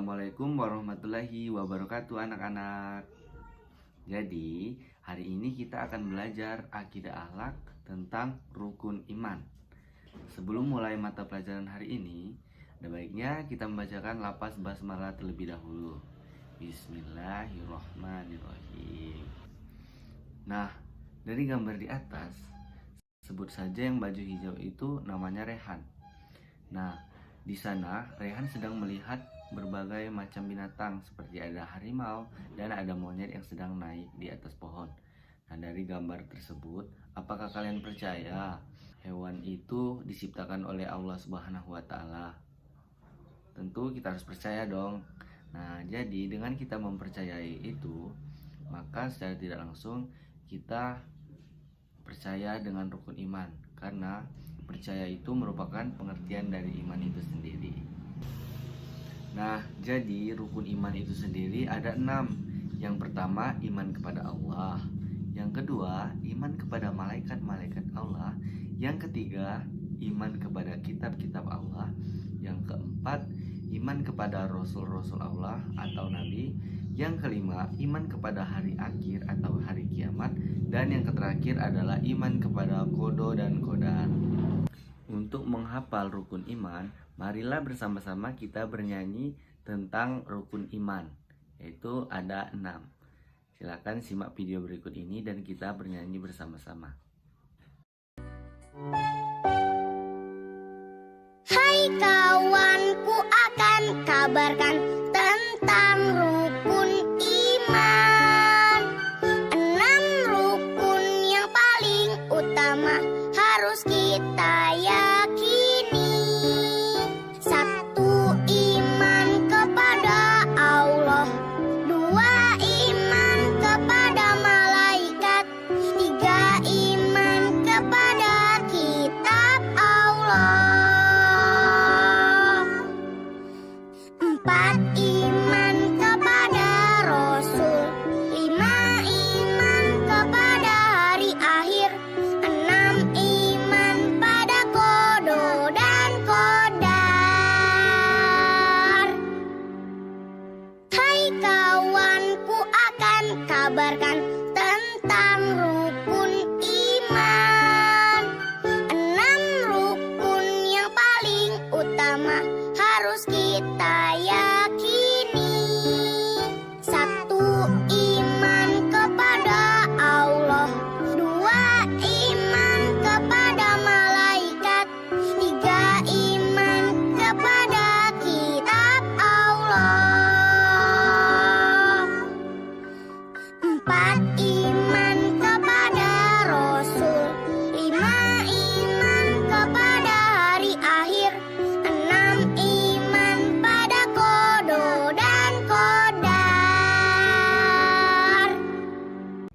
Assalamualaikum warahmatullahi wabarakatuh anak-anak. Jadi hari ini kita akan belajar akidah akhlak tentang rukun iman. Sebelum mulai mata pelajaran hari ini, ada baiknya kita membacakan lafaz basmalah terlebih dahulu. Bismillahirrahmanirrahim. Nah, dari gambar di atas, sebut saja yang baju hijau itu namanya Rehan. Nah, di sana Rehan sedang melihat berbagai macam binatang seperti ada harimau dan ada monyet yang sedang naik di atas pohon. Nah, dari gambar tersebut, apakah kalian percaya hewan itu diciptakan oleh Allah Subhanahu wa taala? Tentu kita harus percaya dong. Nah, jadi dengan kita mempercayai itu, maka secara tidak langsung kita percaya dengan rukun iman, karena percaya itu merupakan pengertian dari iman itu sendiri. Nah, jadi rukun iman itu sendiri ada 6. Yang pertama, iman kepada Allah. Yang kedua, iman kepada malaikat-malaikat Allah. Yang ketiga, iman kepada kitab-kitab Allah. Yang keempat, iman kepada rasul-rasul Allah atau nabi. Yang kelima, iman kepada hari akhir atau hari kiamat. Dan yang terakhir adalah iman kepada qada dan qadar. Untuk menghafal rukun iman, marilah bersama-sama kita bernyanyi tentang rukun iman, yaitu ada 6. Silakan simak video berikut ini dan kita bernyanyi bersama-sama. Hai kawanku, akan kabarkan tentang rukun iman. 6 rukun yang paling utama harus kita yakini. 1. Iman kepada Allah. 2. Iman kepada malaikat. 3. Iman kepada kitab Allah. 4. Iman kepada Rasul. 5. Iman kepada hari akhir. 6. Iman pada qada dan qadar. Hai kawanku, akan kabarkan tentang rukun iman. 6 rukun yang paling utama harus kita yakini. 1. Iman kepada Allah. 2. Iman kepada malaikat. 3. Iman kepada kitab Allah. 4. Iman kepada Rasul. 5. Iman kepada hari akhir. 6. Iman pada qada dan qadar.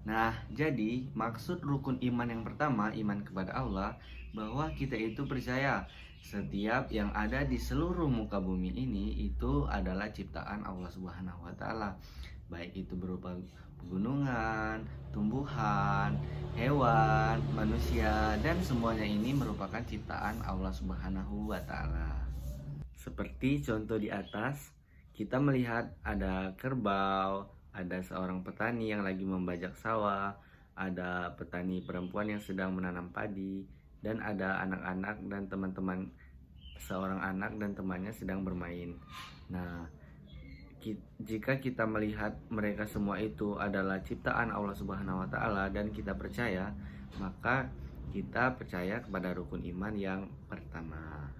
Nah, jadi maksud rukun iman yang pertama, iman kepada Allah, bahwa kita itu percaya setiap yang ada di seluruh muka bumi ini itu adalah ciptaan Allah Subhanahu wa taala. Baik itu berupa pegunungan, tumbuhan, hewan, manusia, dan semuanya ini merupakan ciptaan Allah Subhanahu wa taala. Seperti contoh di atas, kita melihat ada kerbau, ada seorang petani yang lagi membajak sawah, ada petani perempuan yang sedang menanam padi, dan ada anak-anak dan teman-teman, seorang anak dan temannya sedang bermain. Nah, jika kita melihat mereka semua itu adalah ciptaan Allah Subhanahu wa taala dan kita percaya, maka kita percaya kepada rukun iman yang pertama.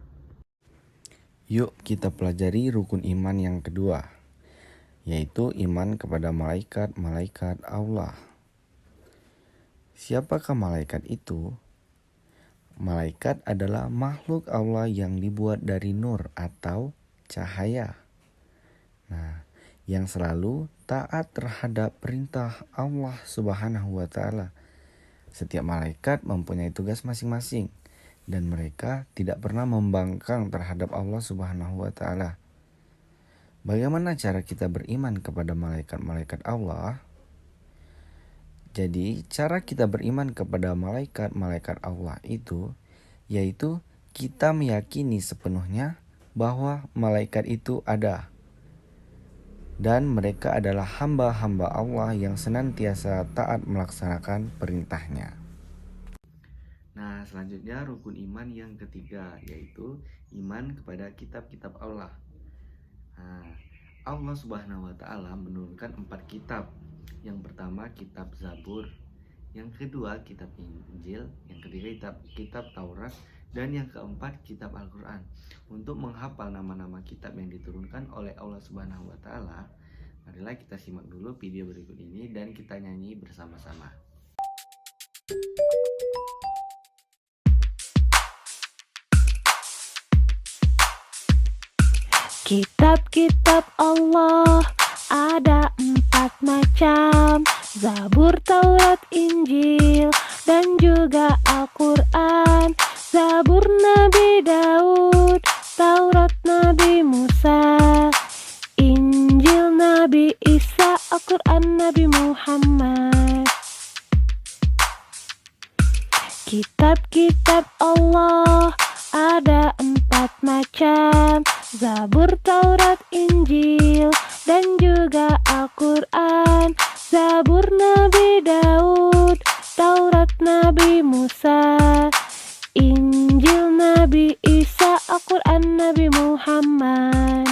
Yuk kita pelajari rukun iman yang kedua, yaitu iman kepada malaikat-malaikat Allah. Siapakah malaikat itu? Malaikat adalah makhluk Allah yang dibuat dari nur atau cahaya. Nah, yang selalu taat terhadap perintah Allah Subhanahu wa taala. Setiap malaikat mempunyai tugas masing-masing dan mereka tidak pernah membangkang terhadap Allah Subhanahu wa taala. Bagaimana cara kita beriman kepada malaikat-malaikat Allah? Jadi, cara kita beriman kepada malaikat-malaikat Allah itu yaitu kita meyakini sepenuhnya bahwa malaikat itu ada. dan mereka adalah hamba-hamba Allah yang senantiasa taat melaksanakan perintahnya. Nah, selanjutnya rukun iman yang ketiga, yaitu iman kepada kitab-kitab Allah. Nah, Allah Subhanahu wa Ta'ala menurunkan 4 kitab. Yang pertama kitab Zabur, yang kedua kitab Injil, yang ketiga kitab Taurat, dan yang keempat kitab Al-Quran. Untuk menghafal nama-nama kitab yang diturunkan oleh Allah Subhanahu wa Ta'ala, marilah kita simak dulu video berikut ini dan kita nyanyi bersama-sama. Kitab-kitab Allah ada 4 macam: Zabur, Taurat, Injil, dan juga Al-Quran. Zabur Nabi Daud, Taurat Nabi Musa, Injil Nabi Isa, Al-Quran Nabi Muhammad. Kitab-kitab Allah ada 4 macam: Zabur, Taurat, Injil, dan juga Al-Quran. Zabur Nabi Daud, Taurat Nabi Musa, Injil Nabi Isa, Al-Quran Nabi Muhammad.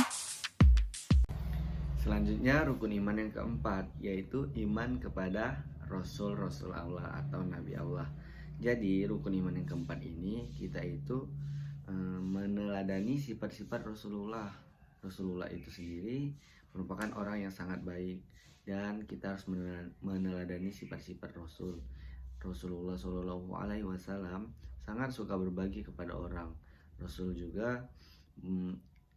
Selanjutnya rukun iman yang keempat, yaitu iman kepada Rasul-Rasul Allah atau Nabi Allah. Jadi rukun iman yang keempat ini kita itu meneladani sifat-sifat Rasulullah. Rasulullah itu sendiri merupakan orang yang sangat baik, dan kita harus meneladani sifat-sifat Rasulullah Shallallahu Alaihi Wasallam sangat suka berbagi kepada orang. Rasul juga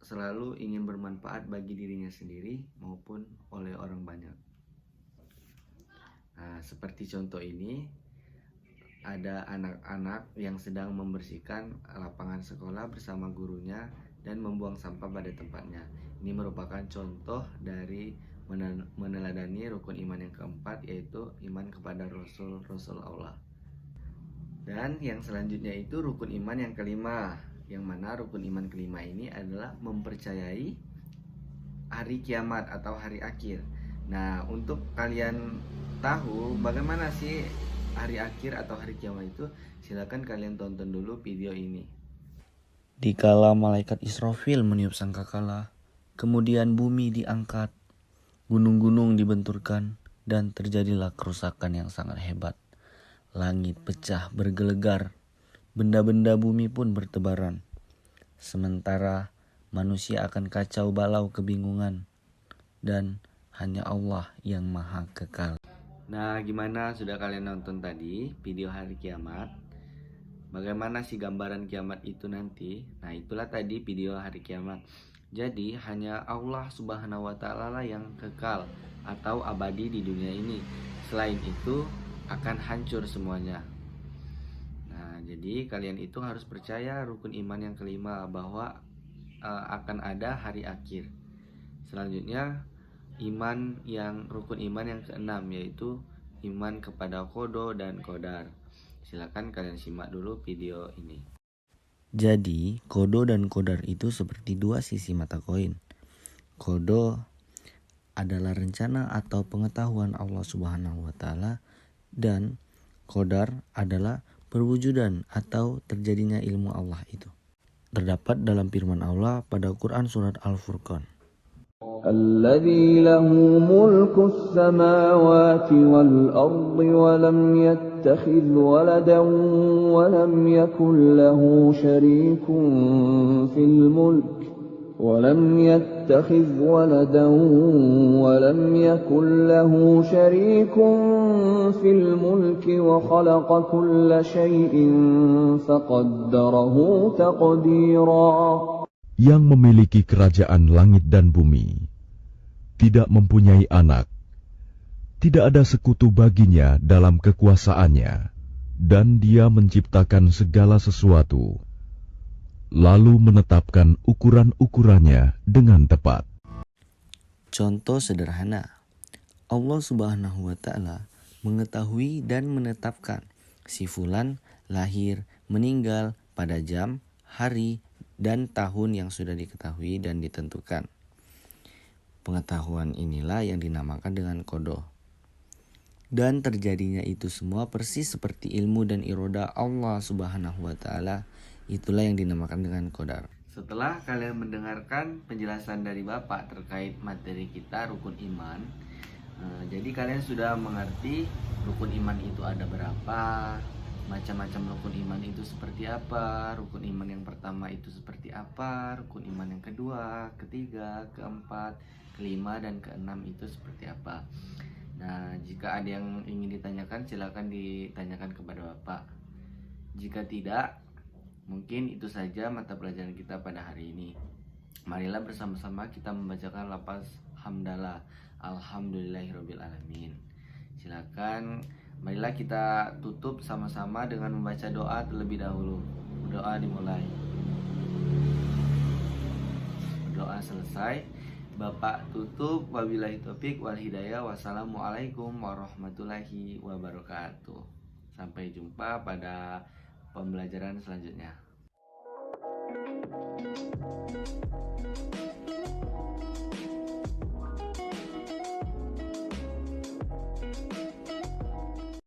selalu ingin bermanfaat bagi dirinya sendiri maupun oleh orang banyak. Nah, seperti contoh ini, ada anak-anak yang sedang membersihkan lapangan sekolah bersama gurunya dan membuang sampah pada tempatnya. Ini merupakan contoh dari meneladani rukun iman yang keempat, yaitu iman kepada Rasul Allah. Dan yang selanjutnya itu rukun iman yang kelima, yang mana rukun iman kelima ini adalah mempercayai hari kiamat atau hari akhir. Nah, untuk kalian tahu bagaimana sih hari akhir atau hari kiamat itu, silakan kalian tonton dulu video ini. Dikala malaikat Israfil meniup sangkakala, kemudian bumi diangkat, gunung-gunung dibenturkan, dan terjadilah kerusakan yang sangat hebat. Langit pecah bergelegar, benda-benda bumi pun bertebaran. Sementara manusia akan kacau balau kebingungan, dan hanya Allah yang maha kekal. Nah, gimana, sudah kalian nonton tadi video hari kiamat? Bagaimana sih gambaran kiamat itu nanti? Nah, itulah tadi video hari kiamat. Jadi hanya Allah Subhanahu wa Ta'ala lah yang kekal atau abadi di dunia ini. Selain itu akan hancur semuanya. Nah, jadi kalian itu harus percaya rukun iman yang kelima, bahwa akan ada hari akhir. Selanjutnya rukun iman yang keenam, yaitu iman kepada qada dan qadar. Silakan kalian simak dulu video ini. Jadi, qada dan qadar itu seperti dua sisi mata koin. Qada adalah rencana atau pengetahuan Allah Subhanahu wa Ta'ala, dan qadar adalah perwujudan atau terjadinya ilmu Allah itu. Terdapat dalam firman Allah pada Quran surat Al-Furqan. الذي له ملك السماوات والأرض ولم يتخذ ولدا ولم يكن له شريك في الملك وخلق كل شيء فقدره تقديرا. Yang memiliki kerajaan langit dan bumi, tidak mempunyai anak, tidak ada sekutu baginya dalam kekuasaannya, dan Dia menciptakan segala sesuatu, lalu menetapkan ukuran-ukurannya dengan tepat. Contoh sederhana, Allah Subhanahu wa Ta'ala mengetahui dan menetapkan si fulan lahir, meninggal pada jam, hari, dan tahun yang sudah diketahui dan ditentukan. Pengetahuan inilah yang dinamakan dengan qada. Dan terjadinya itu semua persis seperti ilmu dan iroda Allah Subhanahu wa taala. Itulah yang dinamakan dengan qadar. Setelah kalian mendengarkan penjelasan dari Bapak terkait materi kita rukun iman, jadi kalian sudah mengerti rukun iman itu ada berapa, macam-macam rukun iman itu seperti apa, rukun iman yang pertama itu seperti apa, rukun iman yang kedua, ketiga, keempat, kelima, dan keenam itu seperti apa. Nah, jika ada yang ingin ditanyakan, silakan ditanyakan kepada Bapak. Jika tidak, mungkin itu saja mata pelajaran kita pada hari ini. Marilah bersama-sama kita membacakan lafaz hamdalah, alhamdulillahirabbil alamin. Silakan, marilah kita tutup sama-sama dengan membaca doa terlebih dahulu. Doa dimulai. Doa selesai, Bapak tutup. Wabillahi taufik wal hidayah. Wassalamualaikum warahmatullahi wabarakatuh. Sampai jumpa pada pembelajaran selanjutnya.